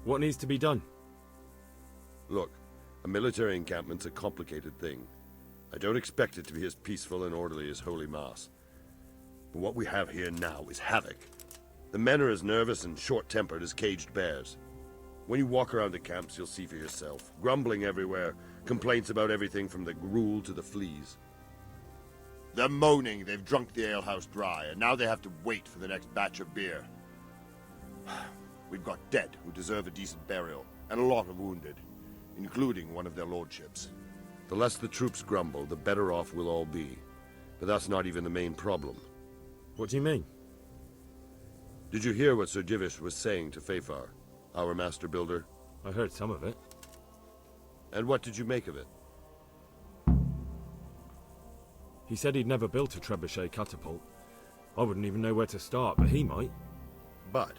What needs to be done? Look, a military encampment's a complicated thing. I don't expect it to be as peaceful and orderly as Holy Mass. But what we have here now is havoc. The men are as nervous and short-tempered as caged bears. When you walk around the camps, you'll see for yourself. Grumbling everywhere, complaints about everything from the gruel to the fleas. They're moaning they've drunk the alehouse dry, and now they have to wait for the next batch of beer. We've got dead who deserve a decent burial, and a lot of wounded, including one of their lordships. The less the troops grumble, the better off we'll all be. But that's not even the main problem. What do you mean? Did you hear what Sir Divish was saying to Feifar, our master builder? I heard some of it. And what did you make of it? He said he'd never built a trebuchet catapult. I wouldn't even know where to start, but he might. But,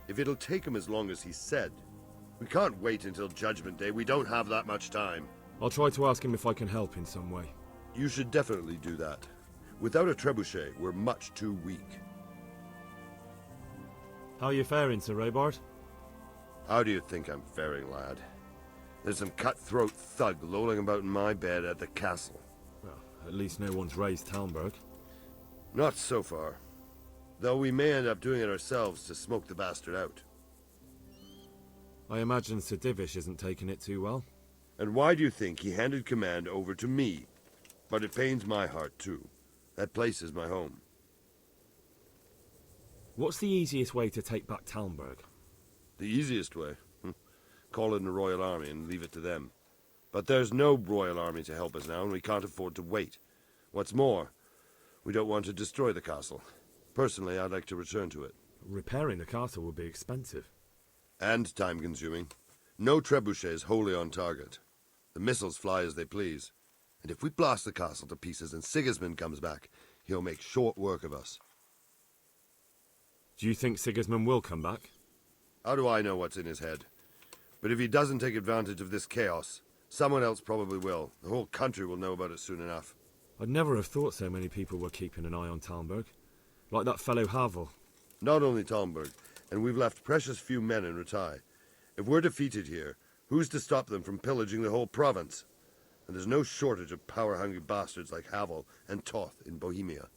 if it'll take him as long as he said, we can't wait until Judgment Day. We don't have that much time. I'll try to ask him if I can help in some way. You should definitely do that. Without a trebuchet, we're much too weak. How are you faring, Sir Robard? How do you think I'm faring, lad? There's some cutthroat thug lolling about in my bed at the castle. Well, at least no one's raised Talmberg. Not so far. Though we may end up doing it ourselves to smoke the bastard out. I imagine Sir Divish isn't taking it too well. And why do you think he handed command over to me? But it pains my heart, too. That place is my home. What's the easiest way to take back Talmberg? The easiest way? Call in the Royal Army and leave it to them. But there's no Royal Army to help us now, and we can't afford to wait. What's more, we don't want to destroy the castle. Personally, I'd like to return to it. Repairing the castle would be expensive. And time-consuming. No trebuchets wholly on target. The missiles fly as they please. And if we blast the castle to pieces and Sigismund comes back, he'll make short work of us. Do you think Sigismund will come back? How do I know what's in his head? But if he doesn't take advantage of this chaos, someone else probably will. The whole country will know about it soon enough. I'd never have thought so many people were keeping an eye on Talmberg. Like that fellow Havel. Not only Talmberg, and we've left precious few men in Ratai. If we're defeated here, who's to stop them from pillaging the whole province? And there's no shortage of power-hungry bastards like Havel and Toth in Bohemia.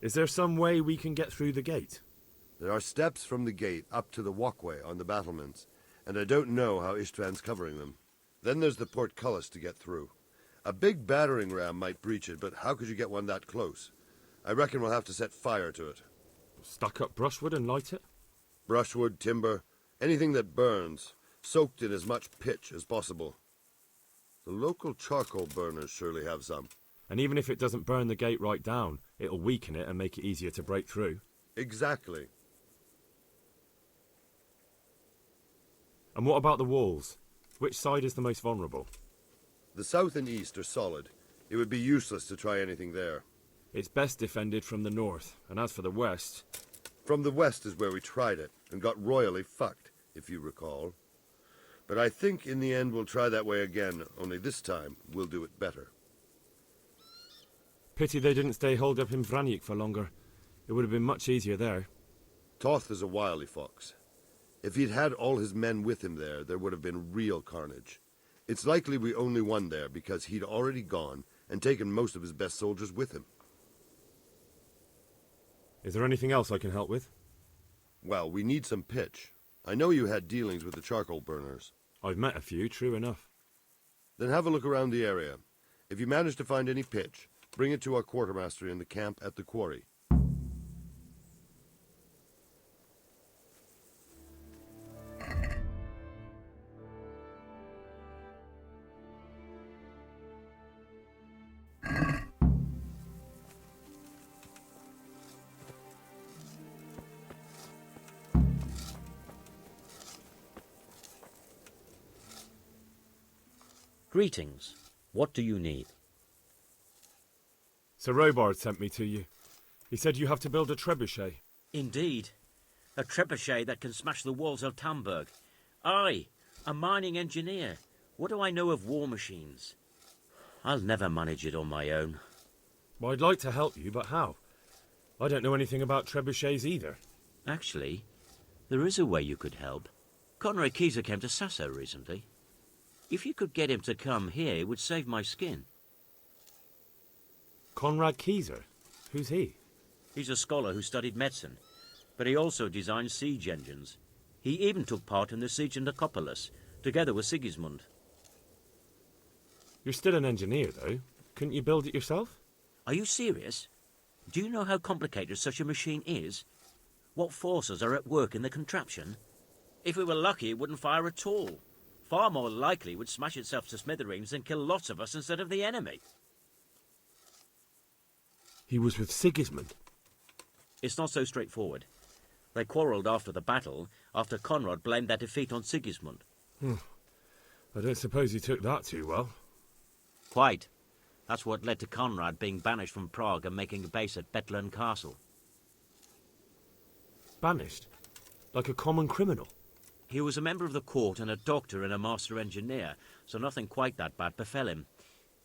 Is there some way we can get through the gate? There are steps from the gate up to the walkway on the battlements, and I don't know how Istvan's covering them. Then there's the portcullis to get through. A big battering ram might breach it, but how could you get one that close? I reckon we'll have to set fire to it. Stack up brushwood and light it? Brushwood, timber, anything that burns, soaked in as much pitch as possible. The local charcoal burners surely have some. And even if it doesn't burn the gate right down, it'll weaken it and make it easier to break through. Exactly. And what about the walls? Which side is the most vulnerable? The south and east are solid. It would be useless to try anything there. It's best defended from the north, and as for the west... From the west is where we tried it, and got royally fucked, if you recall. But I think in the end we'll try that way again, only this time we'll do it better. Pity they didn't stay holed up in Vranic for longer. It would have been much easier there. Toth is a wily fox. If he'd had all his men with him there would have been real carnage. It's likely we only won there because he'd already gone and taken most of his best soldiers with him. Is there anything else I can help with? Well, we need some pitch. I know you had dealings with the charcoal burners. I've met a few, true enough. Then have a look around the area. If you manage to find any pitch, bring it to our quartermaster in the camp at the quarry. Greetings. What do you need? Sir Robard sent me to you. He said you have to build a trebuchet. Indeed. A trebuchet that can smash the walls of Talmberg. I, a mining engineer. What do I know of war machines? I'll never manage it on my own. Well, I'd like to help you, but how? I don't know anything about trebuchets either. Actually, There is a way you could help. Conrad Keyser came to Sasso recently. If you could get him to come here, it would save my skin. Conrad Keyser? Who's he? He's a scholar who studied medicine, but he also designed siege engines. He even took part in the siege of Nicopolis, together with Sigismund. You're still an engineer, though. Couldn't you build it yourself? Are you serious? Do you know how complicated such a machine is? What forces are at work in the contraption? If we were lucky, it wouldn't fire at all. Far more likely it would smash itself to smithereens and kill lots of us instead of the enemy. He was with Sigismund. It's not so straightforward. They quarrelled after the battle, after Conrad blamed their defeat on Sigismund. I don't suppose he took that too well. Quite. That's what led to Conrad being banished from Prague and making a base at Bethlen Castle. Banished? Like a common criminal? He was a member of the court and a doctor and a master engineer, so nothing quite that bad befell him.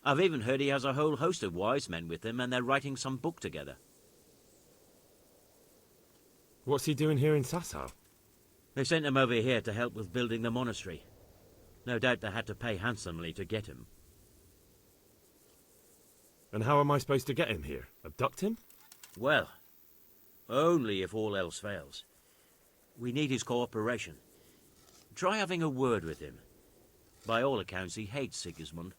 I've even heard he has a whole host of wise men with him and they're writing some book together. What's he doing here in Sassau? They sent him over here to help with building the monastery. No doubt they had to pay handsomely to get him. And how am I supposed to get him here? Abduct him? Well, only if all else fails. We need his cooperation. Try having a word with him. By all accounts, he hates Sigismund.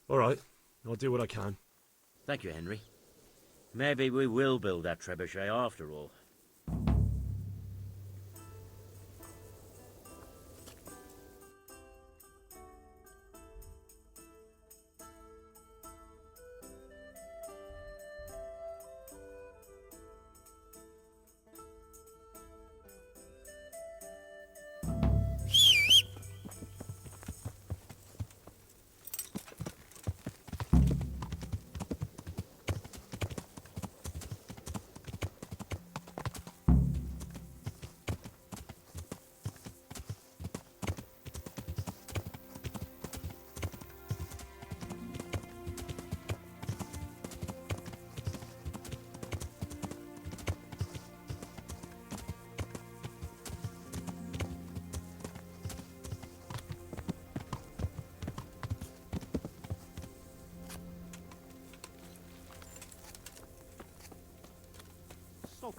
All right, I'll do what I can. Thank you, Henry. Maybe we will build that trebuchet after all.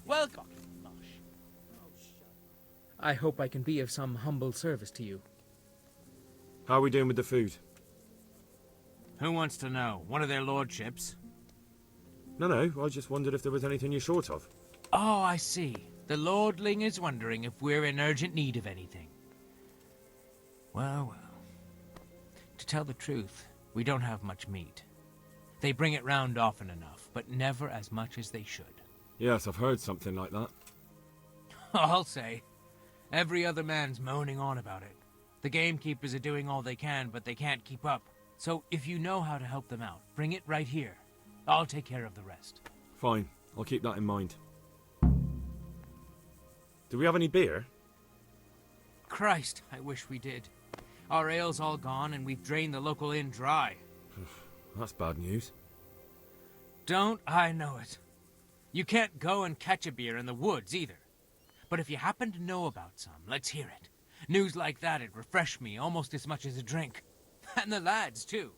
Welcome. I hope I can be of some humble service to you. How are we doing with the food? Who wants to know? One of their lordships? No, I just wondered if there was anything you're short of. Oh, I see. The lordling is wondering if we're in urgent need of anything. Well. To tell the truth, we don't have much meat. They bring it round often enough, but never as much as they should. Yes, I've heard something like that. I'll say. Every other man's moaning on about it. The gamekeepers are doing all they can, but they can't keep up. So if you know how to help them out, bring it right here. I'll take care of the rest. Fine, I'll keep that in mind. Do we have any beer? Christ, I wish we did. Our ale's all gone, and we've drained the local inn dry. That's bad news. Don't I know it? You can't go and catch a beer in the woods, either. But if you happen to know about some, let's hear it. News like that'd refresh me almost as much as a drink. And the lads, too.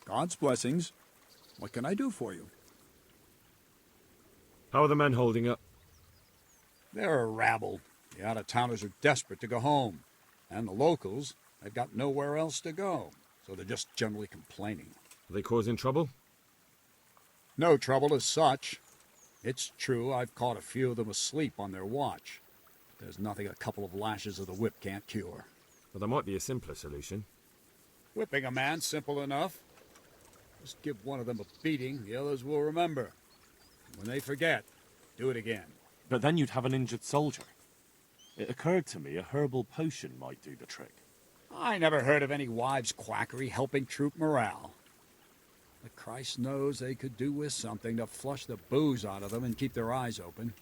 God's blessings. What can I do for you? How are the men holding up? They're a rabble. The out-of-towners are desperate to go home. And the locals, they've got nowhere else to go. So they're just generally complaining. Are they causing trouble? No trouble as such. It's true I've caught a few of them asleep on their watch. There's nothing a couple of lashes of the whip can't cure. Well, there might be a simpler solution. Whipping a man, simple enough. Just give one of them a beating, the others will remember. When they forget, do it again. But then you'd have an injured soldier. It occurred to me a herbal potion might do the trick. I never heard of any wives' quackery helping troop morale. But Christ knows they could do with something to flush the booze out of them and keep their eyes open.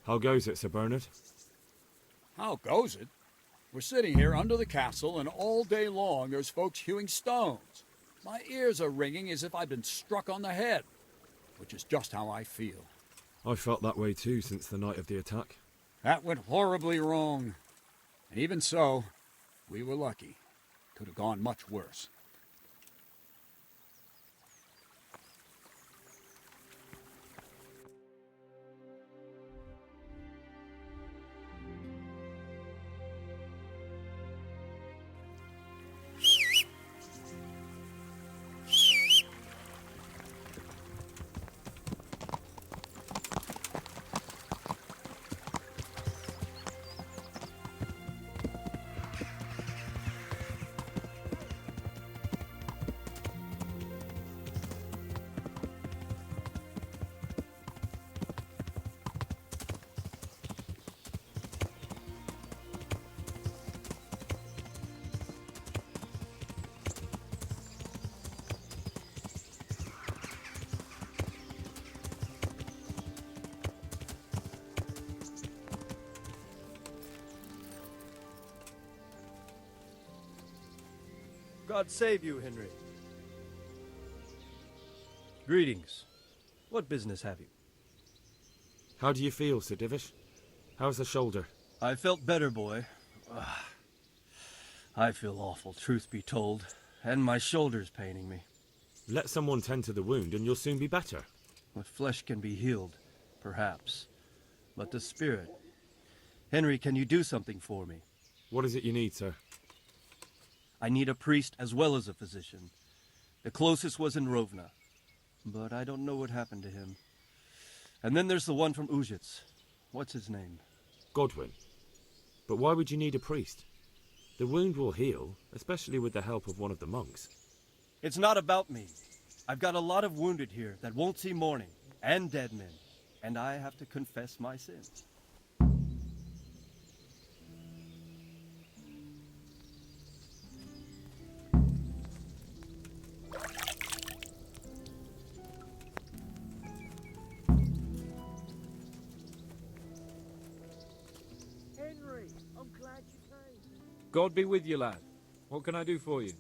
How goes it, Sir Bernard? How goes it? We're sitting here under the castle, and all day long there's folks hewing stones. My ears are ringing as if I'd been struck on the head, which is just how I feel. I felt that way too since the night of the attack. That went horribly wrong. And even so, we were lucky. Could have gone much worse. God save you, Henry. Greetings. What business have you? How do you feel, Sir Divish? How's the shoulder? I felt better, boy. I feel awful, truth be told, and my shoulder's paining me. Let someone tend to the wound and you'll soon be better. The flesh can be healed, perhaps, but the spirit... Henry, can you do something for me? What is it you need, sir? I need a priest as well as a physician. The closest was in Rovna, but I don't know what happened to him. And then there's the one from Ujits. What's his name? Godwin. But why would you need a priest? The wound will heal, especially with the help of one of the monks. It's not about me. I've got a lot of wounded here that won't see morning, and dead men, and I have to confess my sins. God be with you, lad. What can I do for you?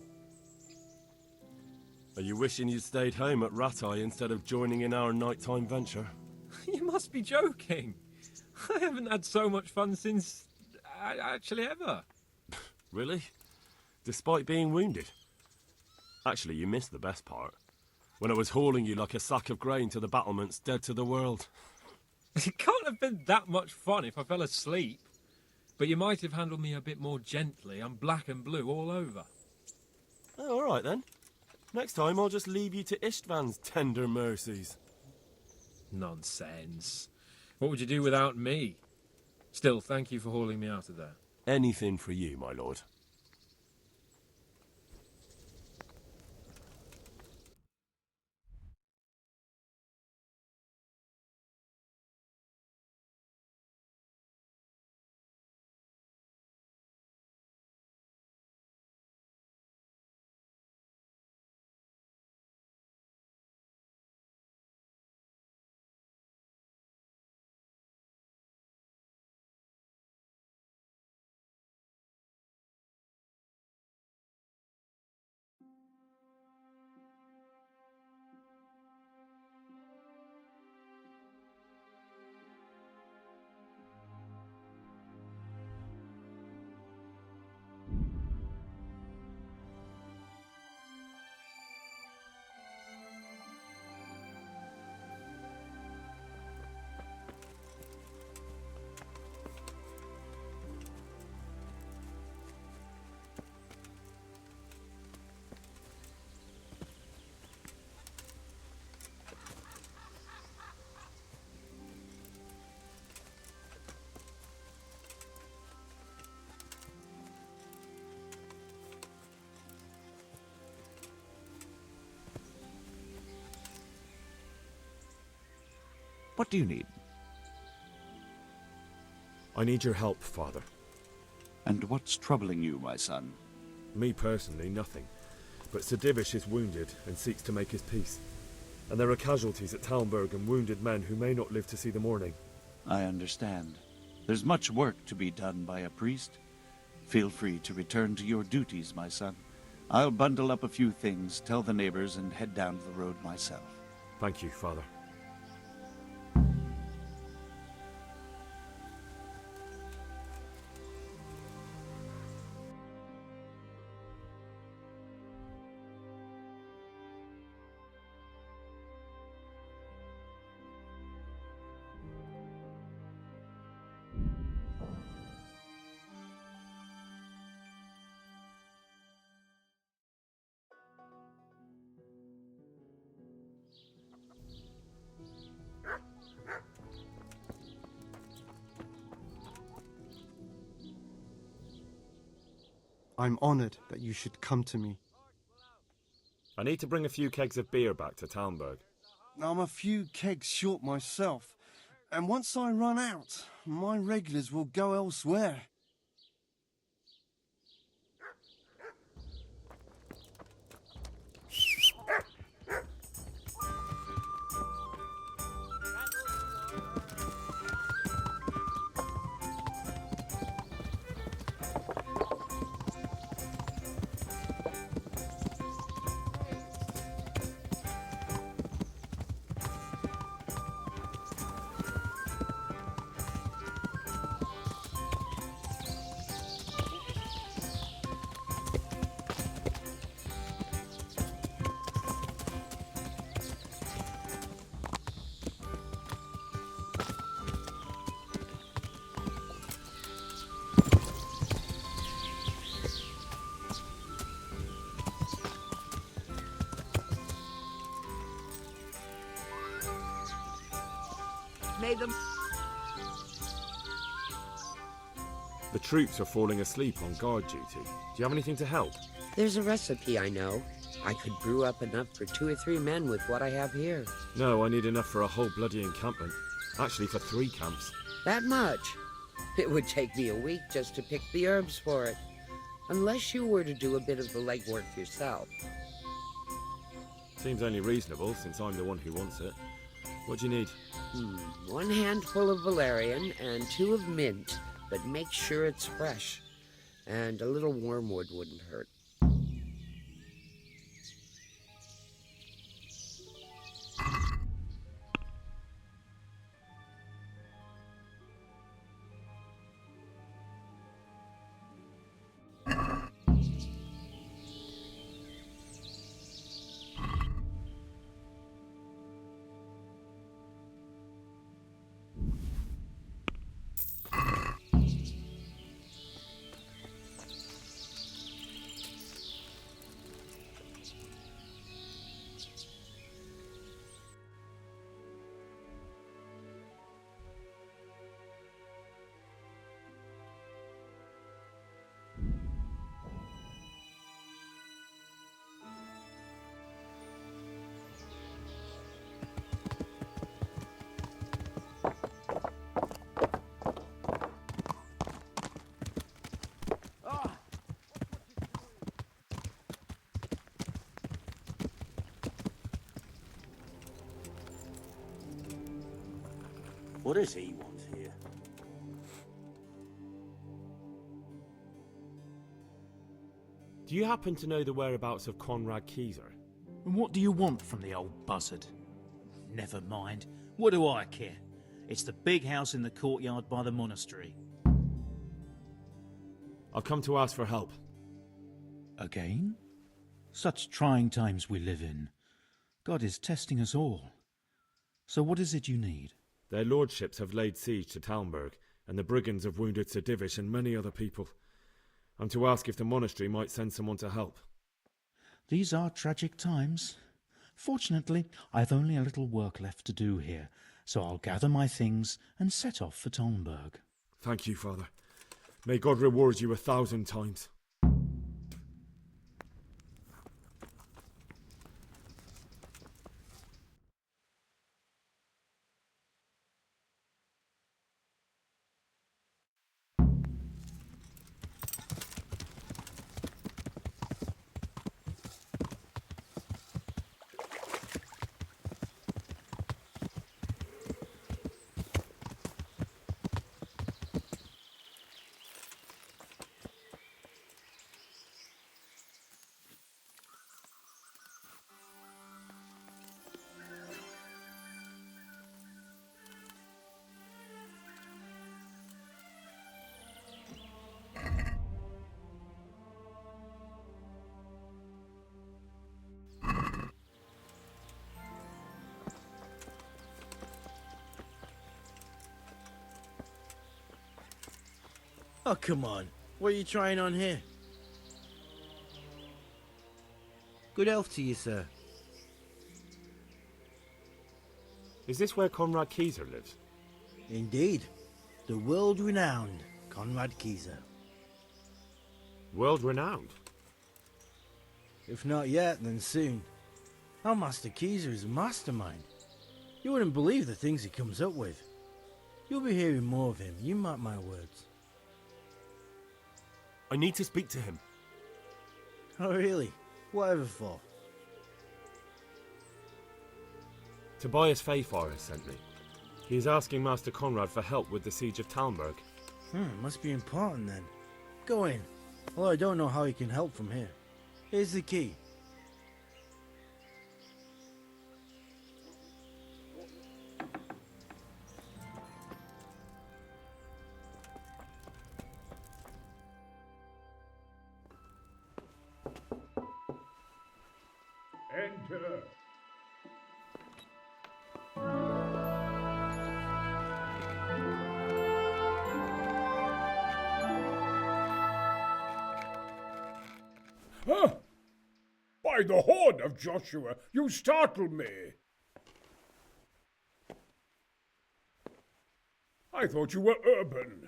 Are you wishing you'd stayed home at Rattay instead of joining in our nighttime venture? You must be joking. I haven't had so much fun since... actually ever. Really? Despite being wounded? Actually, you missed the best part. When I was hauling you like a sack of grain to the battlements dead to the world. It can't have been that much fun if I fell asleep. But you might have handled me a bit more gently. I'm black and blue all over. Oh, all right then. Next time I'll just leave you to Istvan's tender mercies. Nonsense. What would you do without me? Still, thank you for hauling me out of there. Anything for you, my lord. What do you need? I need your help, Father. And what's troubling you, my son? Me personally, nothing. But Sir Divish is wounded and seeks to make his peace. And there are casualties at Talmberg and wounded men who may not live to see the morning. I understand. There's much work to be done by a priest. Feel free to return to your duties, my son. I'll bundle up a few things, tell the neighbors, and head down the road myself. Thank you, Father. I'm honored that you should come to me. I need to bring a few kegs of beer back to Talmberg. I'm a few kegs short myself, and once I run out, my regulars will go elsewhere. May them. The troops are falling asleep on guard duty. Do you have anything to help? There's a recipe I know. I could brew up enough for 2 or 3 men with what I have here. No, I need enough for a whole bloody encampment. Actually, for 3 camps. That much? It would take me a week just to pick the herbs for it. Unless you were to do a bit of the legwork yourself. Seems only reasonable, since I'm the one who wants it. What do you need? 1 handful of valerian and 2 of mint, but make sure it's fresh. And a little wormwood wouldn't hurt. What does he want here? Do you happen to know the whereabouts of Conrad Keyser? And what do you want from the old buzzard? Never mind. What do I care? It's the big house in the courtyard by the monastery. I've come to ask for help. Again? Such trying times we live in. God is testing us all. So what is it you need? Their lordships have laid siege to Talmberg, and the brigands have wounded Sir Divish and many other people. I'm to ask if the monastery might send someone to help. These are tragic times. Fortunately, I've only a little work left to do here, so I'll gather my things and set off for Talmberg. Thank you, Father. May God reward you 1,000 times. Oh, come on. What are you trying on here? Good health to you, sir. Is this where Conrad Kieser lives? Indeed. The world-renowned Conrad Kieser. World-renowned? If not yet, then soon. Our Master Kieser is a mastermind. You wouldn't believe the things he comes up with. You'll be hearing more of him, you mark my words. I need to speak to him. Oh, really? Whatever for? Tobias Fayfire has sent me. He is asking Master Conrad for help with the siege of Talmberg. Must be important then. Go in. Although I don't know how he can help from here. Here's the key. Enter. Huh? By the horn of Joshua, you startle me. I thought you were urban.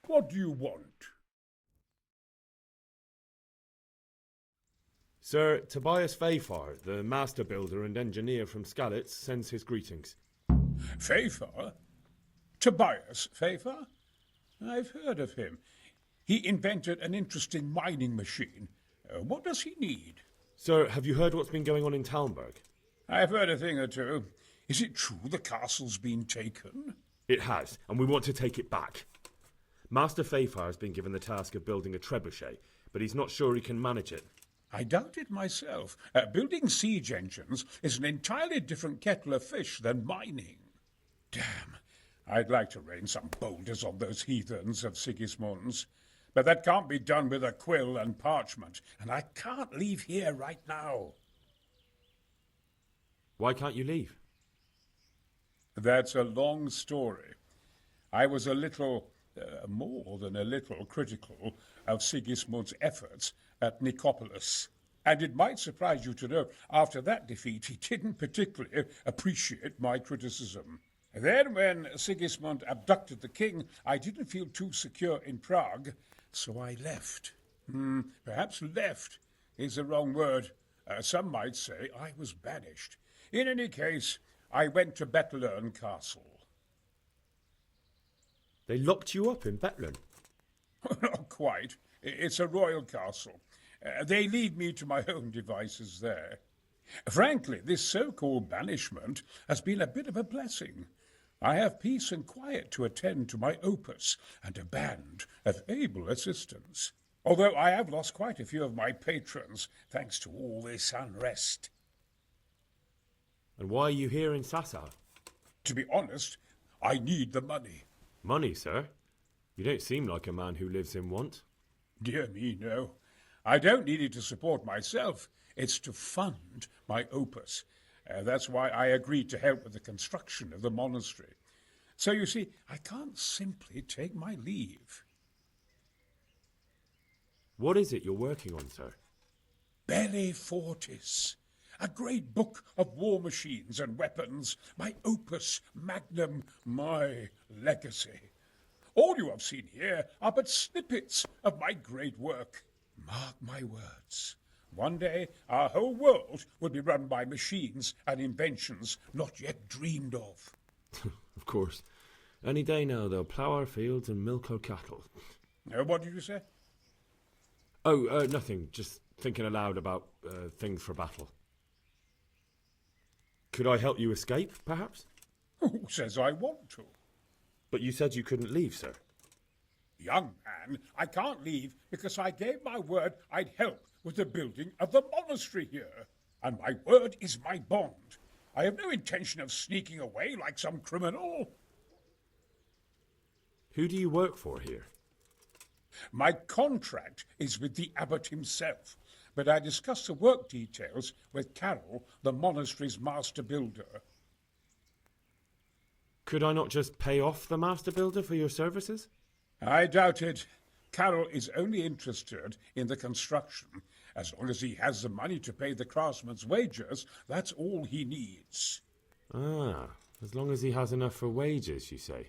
What do you want? Sir Tobias Fayfire, the master builder and engineer from Skalitz, sends his greetings. Fayfire? Tobias Fayfire? I've heard of him. He invented an interesting mining machine. What does he need? Sir, have you heard what's been going on in Talmberg? I've heard a thing or two. Is it true the castle's been taken? It has, and we want to take it back. Master Fayfire has been given the task of building a trebuchet, but he's not sure he can manage it. I doubt it myself. Building siege engines is an entirely different kettle of fish than mining. Damn, I'd like to rain some boulders on those heathens of Sigismund's. But that can't be done with a quill and parchment, and I can't leave here right now. Why can't you leave? That's a long story. I was a little, more than a little, critical of Sigismund's efforts at Nicopolis. And it might surprise you to know, after that defeat, he didn't particularly appreciate my criticism. Then, when Sigismund abducted the king, I didn't feel too secure in Prague, so I left. Perhaps left is the wrong word. Some might say I was banished. In any case, I went to Bethlern Castle. They locked you up in Bethlern? Not quite. It's a royal castle. They leave me to my own devices there. Frankly, this so-called banishment has been a bit of a blessing. I have peace and quiet to attend to my opus and a band of able assistants. Although I have lost quite a few of my patrons, thanks to all this unrest. And why are you here in Sassa? To be honest, I need the money. Money, sir? You don't seem like a man who lives in want. Dear me, no. I don't need it to support myself. It's to fund my opus. That's why I agreed to help with the construction of the monastery. So you see, I can't simply take my leave. What is it you're working on, sir? Belli Fortis, a great book of war machines and weapons, my opus magnum, my legacy. All you have seen here are but snippets of my great work. Mark my words. One day, our whole world will be run by machines and inventions not yet dreamed of. Of course. Any day now, they'll plough our fields and milk our cattle. What did you say? Oh, nothing. Just thinking aloud about things for battle. Could I help you escape, perhaps? Who says I want to? But you said you couldn't leave, sir. Young man, I can't leave because I gave my word I'd help with the building of the monastery here. And my word is my bond. I have no intention of sneaking away like some criminal. Who do you work for here? My contract is with the abbot himself, but I discussed the work details with Carol, the monastery's master builder. Could I not just pay off the master builder for your services? I doubt it. Carroll is only interested in the construction. As long as he has the money to pay the craftsmen's wages, that's all he needs. Ah, as long as he has enough for wages, you say?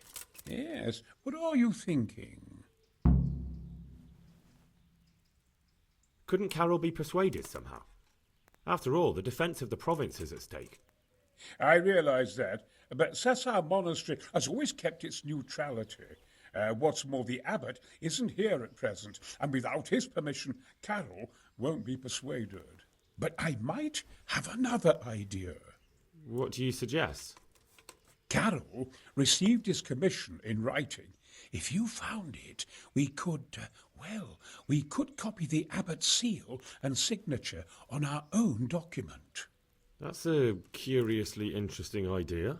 Yes, what are you thinking? Couldn't Carroll be persuaded somehow? After all, the defence of the province is at stake. I realize that, but Sessar Monastery has always kept its neutrality. What's more, the abbot isn't here at present, and without his permission, Carroll won't be persuaded. But I might have another idea. What do you suggest? Carroll received his commission in writing. If you found it, we could copy the abbot's seal and signature on our own document. That's a curiously interesting idea.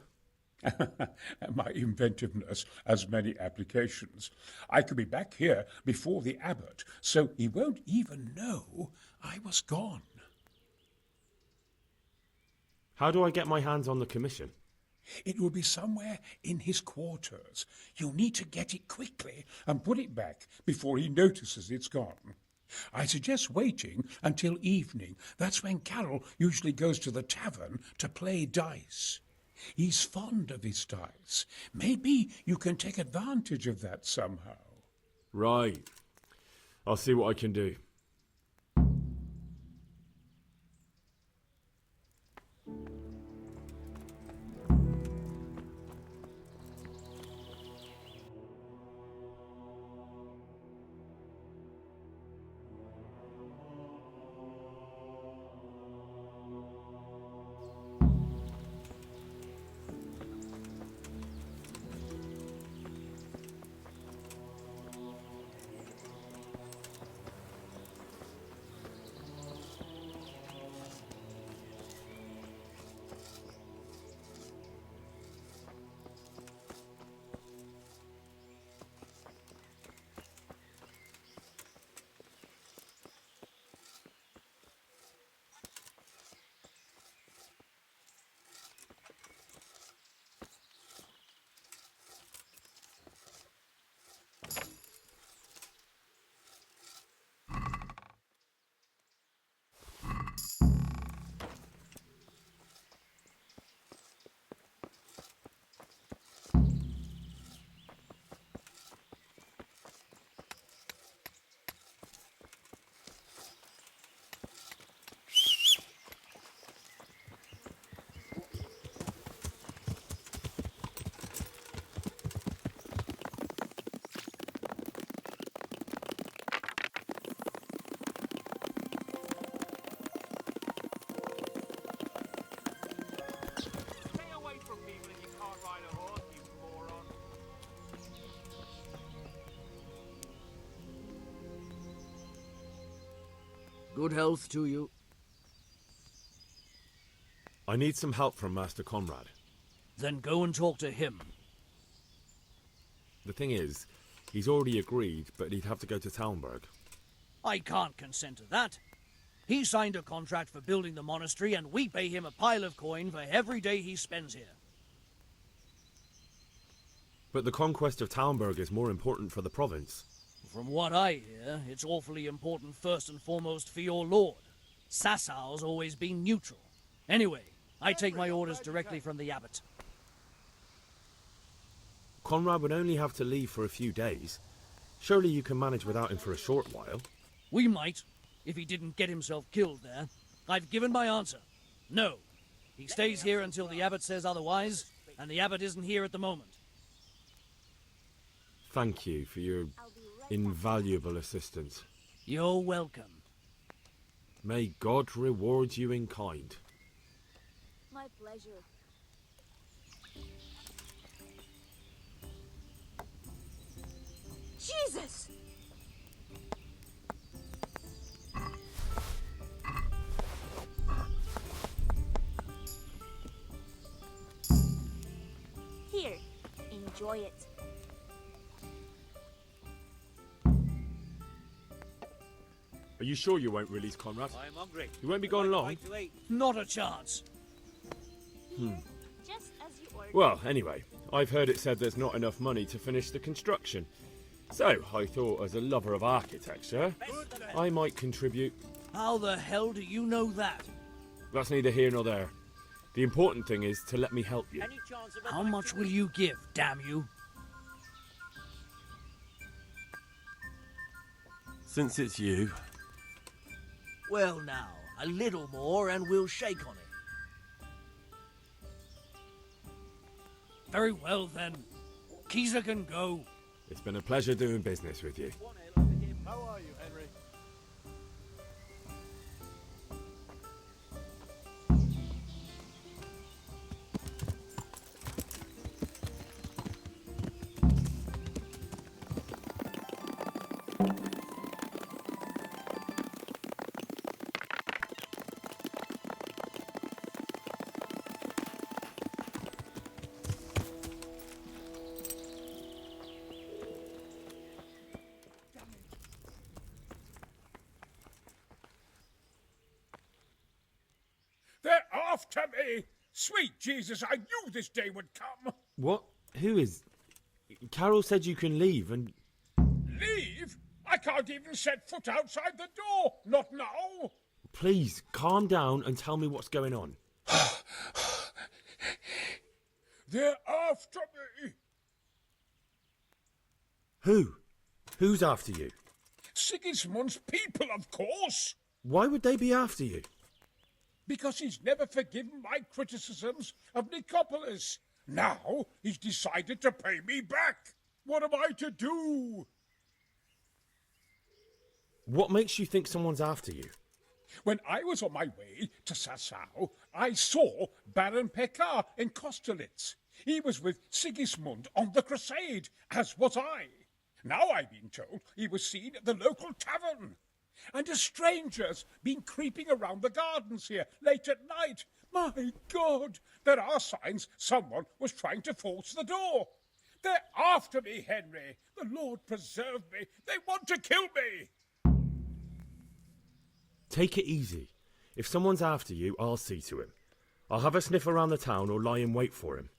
My inventiveness has many applications. I could be back here before the abbot, so he won't even know I was gone. How do I get my hands on the commission? It will be somewhere in his quarters. You'll need to get it quickly and put it back before he notices it's gone. I suggest waiting until evening. That's when Carroll usually goes to the tavern to play dice. He's fond of his dice. Maybe you can take advantage of that somehow. Right. I'll see what I can do. Good health to you. I need some help from Master Conrad. Then go and talk to him. The thing is, he's already agreed, but he'd have to go to Talmberg. I can't consent to that. He signed a contract for building the monastery, and we pay him a pile of coin for every day he spends here. But the conquest of Talmberg is more important for the province. From what I hear, it's awfully important first and foremost for your lord. Sassau's always been neutral. Anyway, I take my orders directly from the abbot. Conrad would only have to leave for a few days. Surely you can manage without him for a short while. We might, if he didn't get himself killed there. I've given my answer. No. He stays here until the abbot says otherwise, and the abbot isn't here at the moment. Thank you for your invaluable assistance. You're welcome. May God reward you in kind. My pleasure. Jesus! Here, enjoy it. Are you sure you won't release Conrad? I'm hungry. You won't be gone long? Not a chance. Just as you ordered. Well, anyway, I've heard it said there's not enough money to finish the construction. So, I thought as a lover of architecture, I might contribute. How the hell do you know that? That's neither here nor there. The important thing is to let me help you. How much will you give, damn you? Since it's you, Well now, a little more and we'll shake on it. Very well then. Keezer can go. It's been a pleasure doing business with you. How are you, Henry? They're after me! Sweet Jesus, I knew this day would come! What? Who is... Carol said you can leave and... Leave? I can't even set foot outside the door! Not now! Please, calm down and tell me what's going on. They're after me! Who? Who's after you? Sigismund's people, of course! Why would they be after you? Because he's never forgiven my criticisms of Nicopolis. Now he's decided to pay me back. What am I to do? What makes you think someone's after you? When I was on my way to Sassau, I saw Baron Pekar in Kostelitz. He was with Sigismund on the crusade, as was I. Now I've been told he was seen at the local tavern. And a stranger's been creeping around the gardens here late at night. My God, there are signs someone was trying to force the door. They're after me, Henry. The Lord preserve me. They want to kill me. Take it easy. If someone's after you, I'll see to him. I'll have a sniff around the town or lie in wait for him.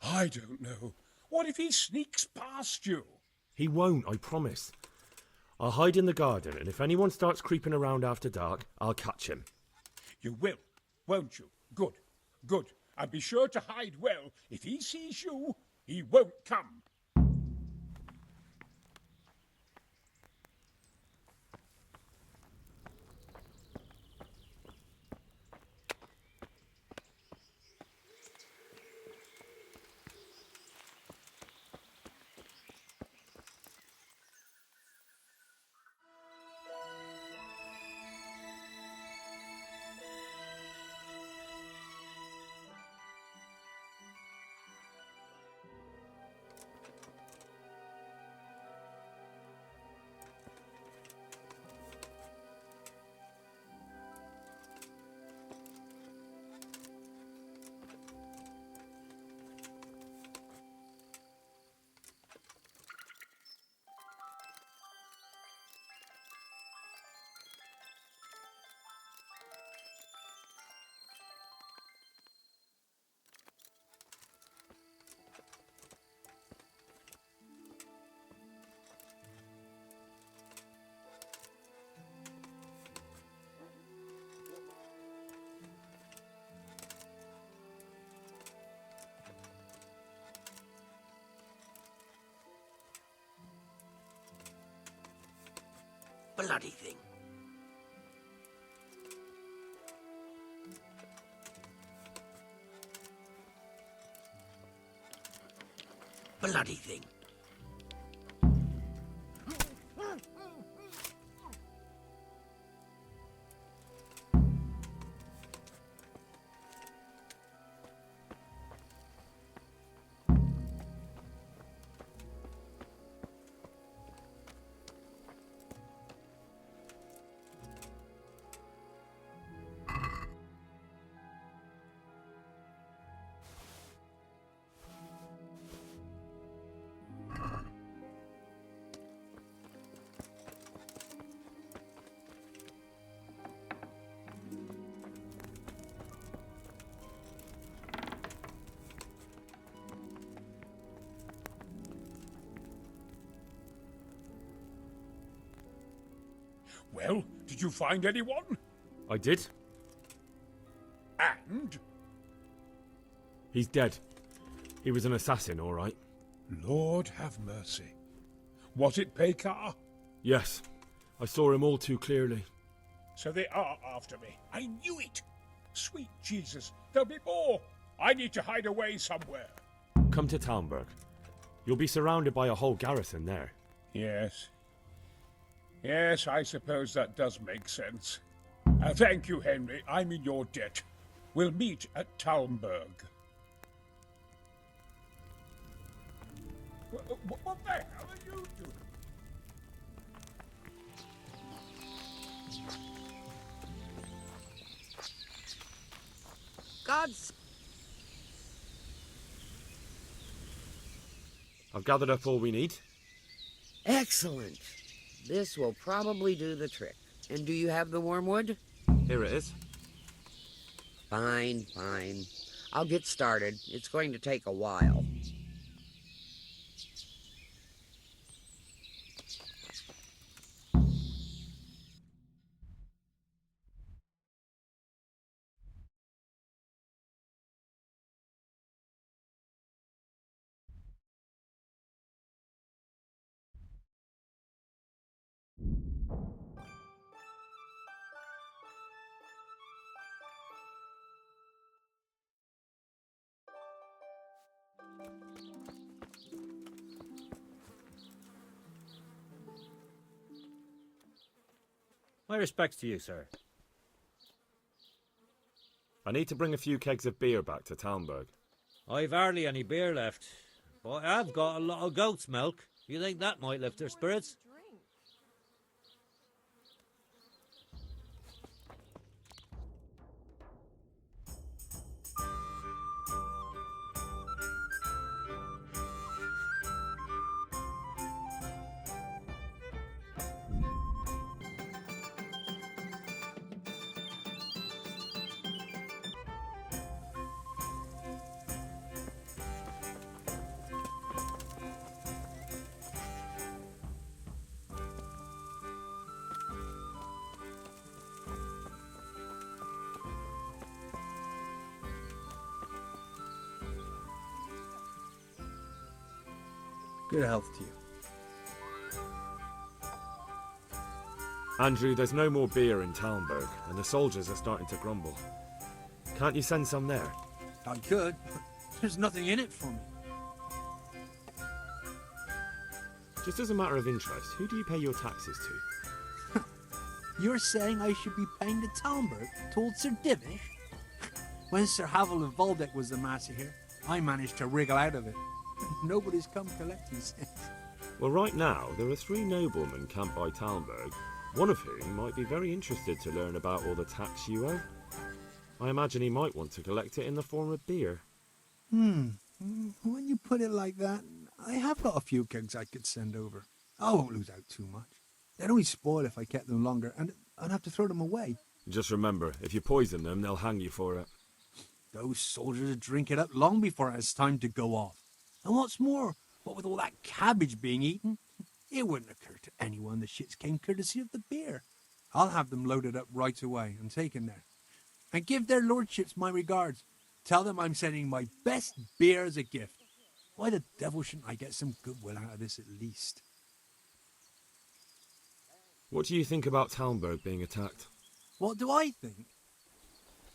I don't know. What if he sneaks past you? He won't, I promise. I'll hide in the garden, and if anyone starts creeping around after dark, I'll catch him. You will, won't you? Good, good. And be sure to hide well. If he sees you, he won't come. Bloody thing. Bloody thing. Well, did you find anyone? I did. And? He's dead. He was an assassin, all right. Lord have mercy. Was it Pekar? Yes. I saw him all too clearly. So they are after me. I knew it. Sweet Jesus, there'll be more. I need to hide away somewhere. Come to Talmberg. You'll be surrounded by a whole garrison there. Yes. Yes, I suppose that does make sense. Thank you, Henry. I'm in your debt. We'll meet at Talmberg. What the hell are you doing? God's... I've gathered up all we need. Excellent. This will probably do the trick. And do you have the wormwood? Here it is. Fine, fine. I'll get started. It's going to take a while. My respects to you, sir. I need to bring a few kegs of beer back to Talmberg. I've hardly any beer left, but I've got a lot of goat's milk. You think that might lift their spirits? Good health to you. Andrew, there's no more beer in Talmberg, and the soldiers are starting to grumble. Can't you send some there? I could, but there's nothing in it for me. Just as a matter of interest, who do you pay your taxes to? You're saying I should be paying to Talmberg, told Sir Divish? When Sir Havel of Waldeck was the master here, I managed to wriggle out of it. Nobody's come collecting since. Well, right now, there are 3 noblemen camped by Talmberg, one of whom might be very interested to learn about all the tax you owe. I imagine he might want to collect it in the form of beer. When you put it like that, I have got a few kegs I could send over. I won't lose out too much. They'd only spoil if I kept them longer, and I'd have to throw them away. Just remember, if you poison them, they'll hang you for it. Those soldiers would drink it up long before it's time to go off. And what's more, what with all that cabbage being eaten, it wouldn't occur to anyone the shits came courtesy of the beer. I'll have them loaded up right away and taken there. And give their lordships my regards. Tell them I'm sending my best beer as a gift. Why the devil shouldn't I get some goodwill out of this at least? What do you think about Talmberg being attacked? What do I think?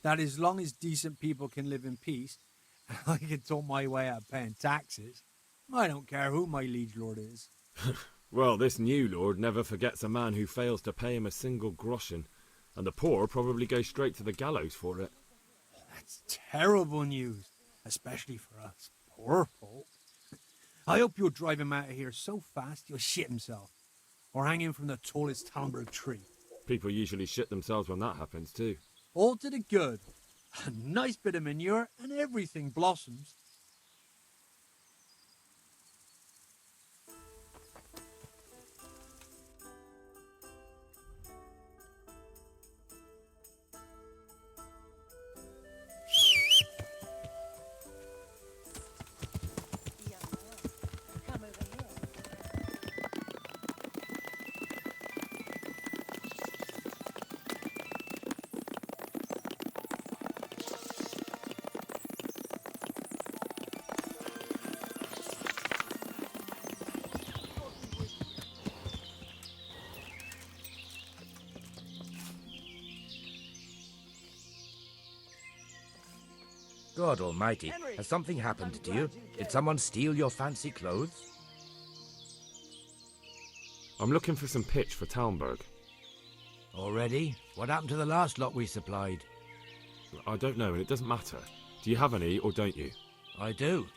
That as long as decent people can live in peace, and I can talk my way out of paying taxes, I don't care who my liege lord is. Well, this new lord never forgets a man who fails to pay him a single groschen, and the poor probably go straight to the gallows for it. That's terrible news, especially for us poor folk. I hope you'll drive him out of here so fast he'll shit himself, or hang him from the tallest Talmberg tree. People usually shit themselves when that happens too. All to the good. A nice bit of manure and everything blossoms. God almighty, has something happened to you? Did someone steal your fancy clothes? I'm looking for some pitch for Talmberg. Already? What happened to the last lot we supplied? I don't know, and it doesn't matter. Do you have any, or don't you? I do.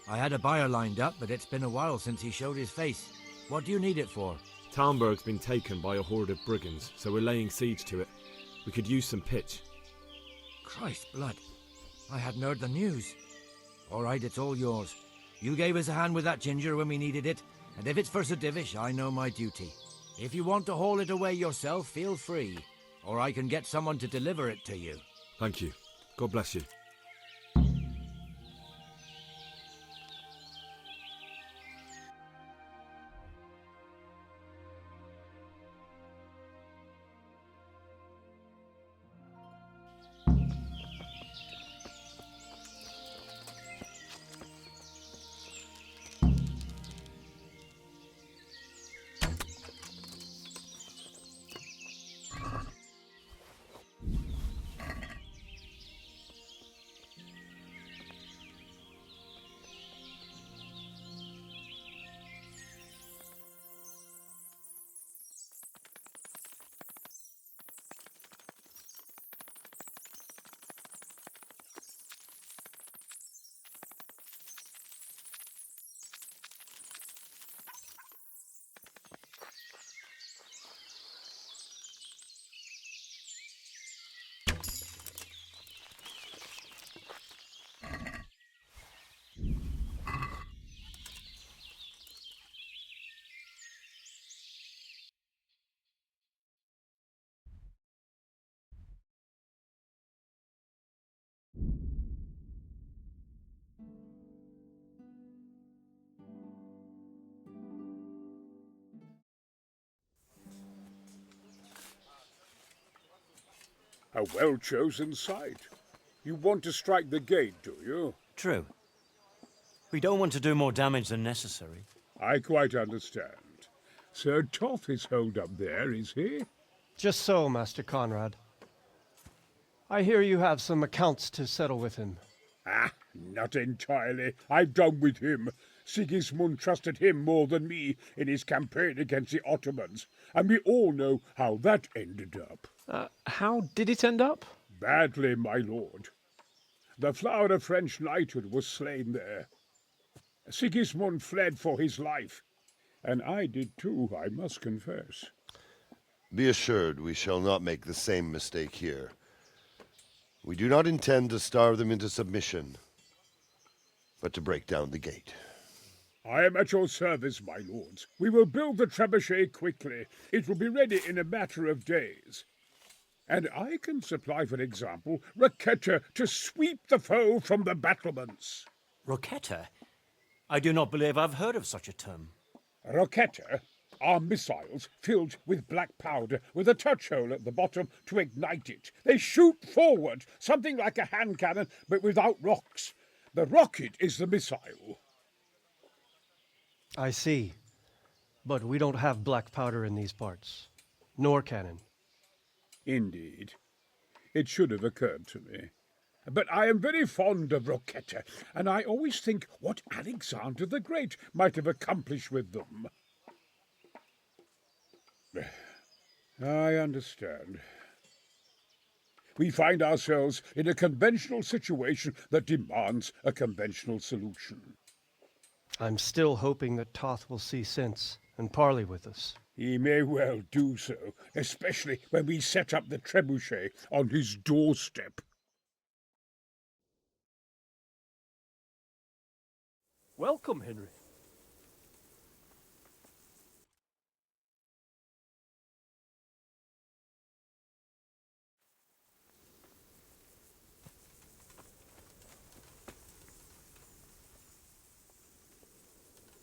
I had a buyer lined up, but it's been a while since he showed his face. What do you need it for? Talmberg's been taken by a horde of brigands, so we're laying siege to it. We could use some pitch. Christ's blood. I hadn't heard the news. All right, it's all yours. You gave us a hand with that ginger when we needed it, and if it's for Sir Divish, I know my duty. If you want to haul it away yourself, feel free, or I can get someone to deliver it to you. Thank you. God bless you. A well-chosen site. You want to strike the gate, do you? True. We don't want to do more damage than necessary. I quite understand. Sir Toth is holed up there, is he? Just so, Master Conrad. I hear you have some accounts to settle with him. Ah, not entirely. I've done with him. Sigismund trusted him more than me in his campaign against the Ottomans, and we all know how that ended up. How did it end up? Badly, my lord. The flower of French knighthood was slain there. Sigismund fled for his life, and I did too, I must confess. Be assured we shall not make the same mistake here. We do not intend to starve them into submission, but to break down the gate. I am at your service, my lords. We will build the trebuchet quickly. It will be ready in a matter of days. And I can supply, for example, Rocketeer to sweep the foe from the battlements. Rocketeer? I do not believe I've heard of such a term. Rocketeer are missiles filled with black powder with a touch hole at the bottom to ignite it. They shoot forward, something like a hand cannon, but without rocks. The rocket is the missile. I see. But we don't have black powder in these parts. Nor cannon. Indeed. It should have occurred to me. But I am very fond of Rocketeer, and I always think what Alexander the Great might have accomplished with them. I understand. We find ourselves in a conventional situation that demands a conventional solution. I'm still hoping that Toth will see sense and parley with us. He may well do so, especially when we set up the trebuchet on his doorstep. Welcome, Henry.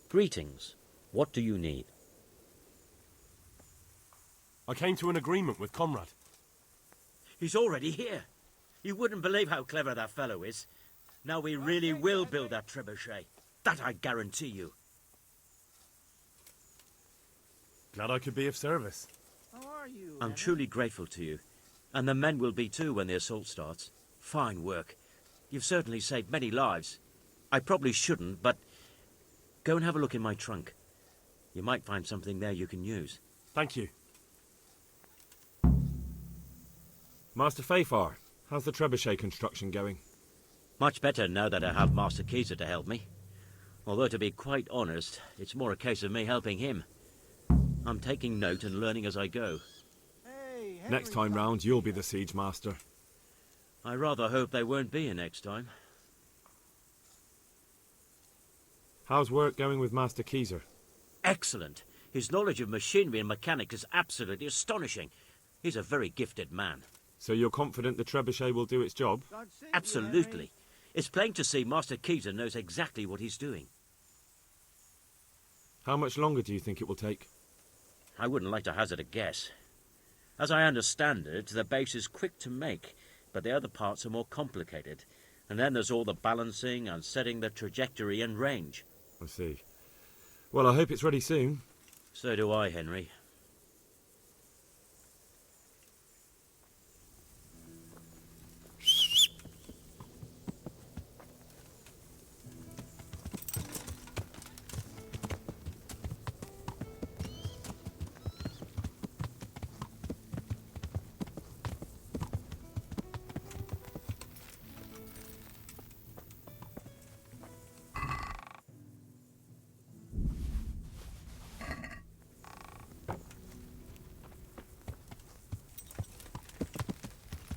Greetings. What do you need? I came to an agreement with Conrad. He's already here. You wouldn't believe how clever that fellow is. Now we really will build that trebuchet. That I guarantee you. Glad I could be of service. How are you? I'm truly grateful to you. And the men will be too when the assault starts. Fine work. You've certainly saved many lives. I probably shouldn't, but go and have a look in my trunk. You might find something there you can use. Thank you. Master Fafar, how's the trebuchet construction going? Much better now that I have Master Keyser to help me. Although, to be quite honest, it's more a case of me helping him. I'm taking note and learning as I go. Next time round, you'll be the siege master. I rather hope there won't be a next time. How's work going with Master Keyser? Excellent. His knowledge of machinery and mechanics is absolutely astonishing. He's a very gifted man. So you're confident the trebuchet will do its job? Absolutely. It's plain to see Master Keyser knows exactly what he's doing. How much longer do you think it will take? I wouldn't like to hazard a guess. As I understand it, the base is quick to make, but the other parts are more complicated. And then there's all the balancing and setting the trajectory and range. I see. Well, I hope it's ready soon. So do I, Henry.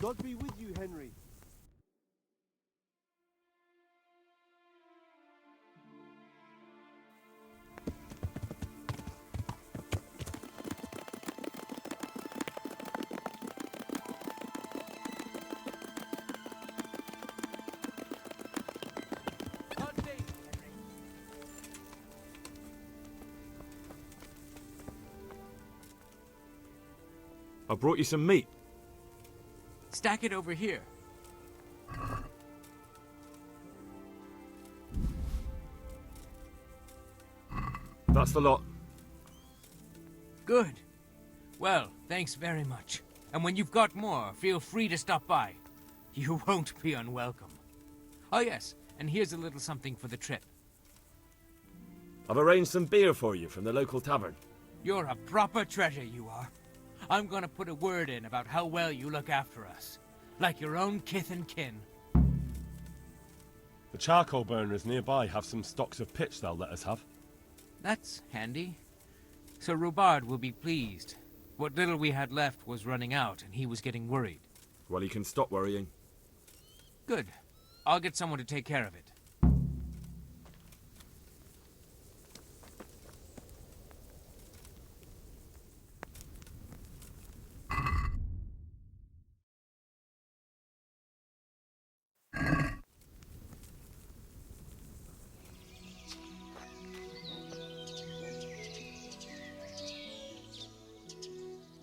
God be with you, Henry. I brought you some meat. Stack it over here. That's the lot. Good. Well, thanks very much. And when you've got more, feel free to stop by. You won't be unwelcome. Oh yes, and here's a little something for the trip. I've arranged some beer for you from the local tavern. You're a proper treasure, you are. I'm gonna put a word in about how well you look after us. Like your own kith and kin. The charcoal burners nearby have some stocks of pitch they'll let us have. That's handy. So Robard will be pleased. What little we had left was running out, and he was getting worried. Well, he can stop worrying. Good. I'll get someone to take care of it.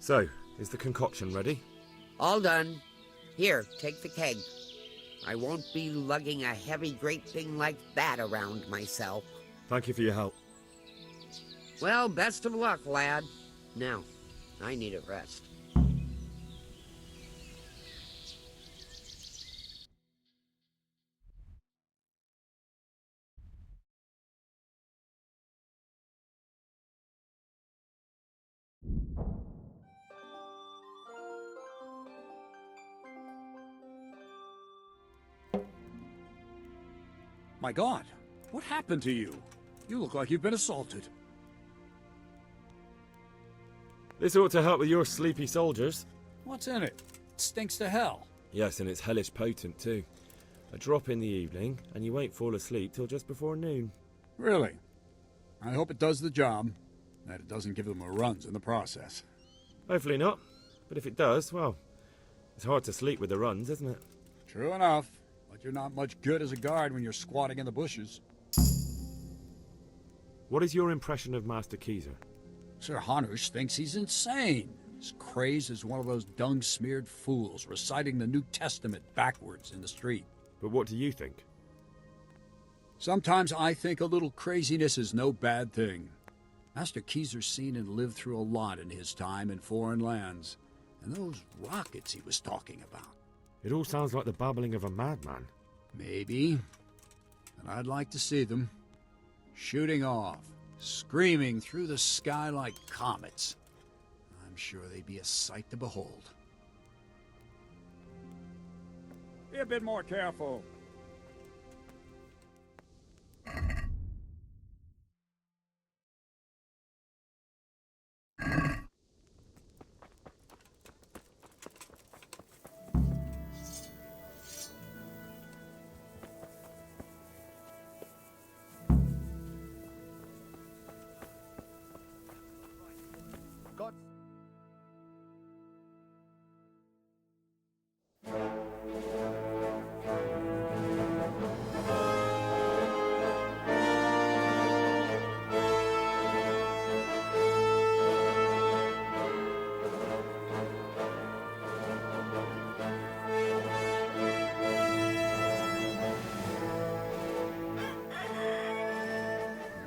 So, is the concoction ready? All done. Here, take the keg. I won't be lugging a heavy great thing like that around myself. Thank you for your help. Well, best of luck, lad. Now, I need a rest. My God, what happened to you? You look like you've been assaulted. This ought to help with your sleepy soldiers. What's in it? It stinks to hell. Yes, and it's hellish potent too. A drop in the evening, and you won't fall asleep till just before noon. Really? I hope it does the job, that it doesn't give them a runs in the process. Hopefully not. But if it does, well, it's hard to sleep with the runs, isn't it? True enough. But you're not much good as a guard when you're squatting in the bushes. What is your impression of Master Keyser? Sir Hanush thinks he's insane. He's crazed as one of those dung-smeared fools reciting the New Testament backwards in the street. But what do you think? Sometimes I think a little craziness is no bad thing. Master Keyser's seen and lived through a lot in his time in foreign lands. And those rockets he was talking about. It all sounds like the babbling of a madman. Maybe. And I'd like to see them. Shooting off, screaming through the sky like comets. I'm sure they'd be a sight to behold. Be a bit more careful.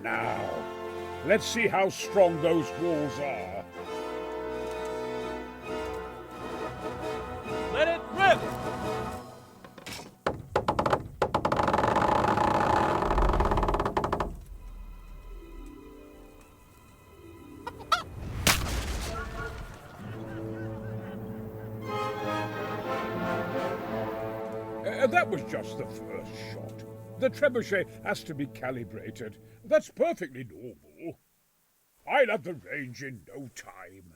Now, let's see how strong those walls are. Let it rip! That was just the first shot. The trebuchet has to be calibrated. That's perfectly normal. I'll have the range in no time.